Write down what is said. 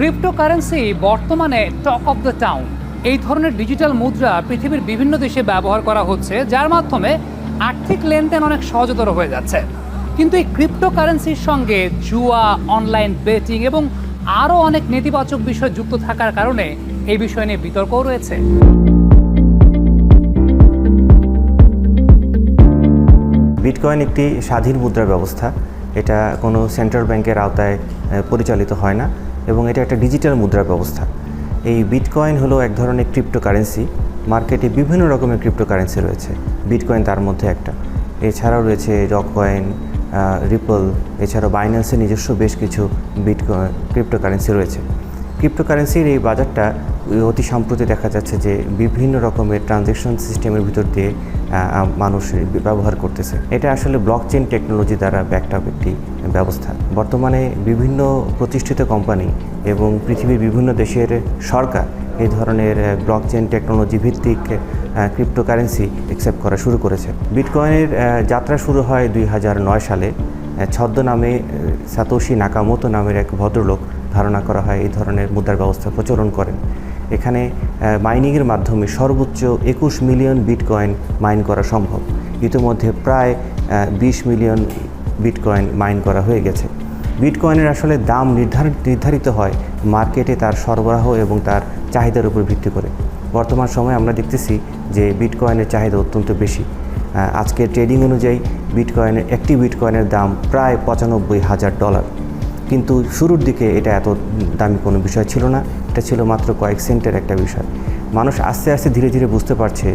Cryptocurrency বর্তমানে talk of the town. এই ধরনের ডিজিটাল মুদ্রা পৃথিবীর বিভিন্ন দেশে ব্যবহার করা হচ্ছে, যার মাধ্যমে আর্থিক লেনদেন অনেক সহজতর হয়ে যাচ্ছে। কিন্তু এই ক্রিপ্টোকারেন্সির সঙ্গে জুয়া, অনলাইন বেটিং এবং আরও অনেক নেতিবাচক বিষয় যুক্ত থাকার কারণে এই বিষয় নিয়ে বিতর্কও রয়েছে। বিটকয়েন একটি স্বাধীন মুদ্রা ব্যবস্থা। এটা কোনো সেন্ট্রাল ব্যাংকের আওতায় পরিচালিত হয় না এবং এটা একটা ডিজিটাল মুদ্রা ব্যবস্থা। এই বিটকয়েন হলো এক ধরনের ক্রিপ্টোকারেন্সি। মার্কেটে বিভিন্ন রকমের ক্রিপ্টোকারেন্সি রয়েছে, বিটকয়েন তার মধ্যে একটা। এছাড়াও রয়েছে রককয়েন, রিপল, এছাড়াও বাইন্যান্সের নিজস্ব বেশ কিছু ক্রিপ্টোকারেন্সি রয়েছে। ক্রিপ্টোকারেন্সির এই বাজারটা অতি সম্প্রতি দেখা যাচ্ছে যে বিভিন্ন রকমের ট্রানজ্যাকশন সিস্টেমের ভিতর দিয়ে মানুষ ব্যবহার করতেছে। এটা আসলে ব্লকচেন টেকনোলজি দ্বারা ব্যাকড আপ একটি ব্যবস্থা। বর্তমানে বিভিন্ন প্রতিষ্ঠিত কোম্পানি এবং পৃথিবীর বিভিন্ন দেশের সরকার এই ধরনের ব্লকচেন টেকনোলজি ভিত্তিক ক্রিপ্টোকারেন্সি অ্যাকসেপ্ট করা শুরু করেছে। বিটকয়েনের যাত্রা শুরু হয় 2009 সালে। ছদ্মনামে সাতোশি নাকামোতো নামের এক ভদ্রলোক ধারণা করা হয় এই ধরনের মুদ্রার ব্যবস্থা প্রচলন করেন। এখানে মাইনিংয়ের মাধ্যমে সর্বোচ্চ 21 মিলিয়ন বিটকয়েন মাইন করা সম্ভব। ইতিমধ্যে প্রায় 20 মিলিয়ন বিটকয়েন মাইন করা হয়ে গেছে। বিটকয়েনের আসলে দাম নির্ধারিত হয় মার্কেটে তার সরবরাহ এবং তার চাহিদার উপর ভিত্তি করে। বর্তমান সময়ে আমরা দেখতেছি যে বিটকয়েনের চাহিদা অত্যন্ত বেশি। আজকের ট্রেডিং অনুযায়ী একটি বিটকয়েনের দাম প্রায় $95,000। কিন্তু শুরুর দিকে এটা এত দামি কোনো বিষয় ছিল না, এটা ছিল মাত্র কয়েক সেন্টের একটা বিষয়। মানুষ আস্তে আস্তে ধীরে ধীরে বুঝতে পারছে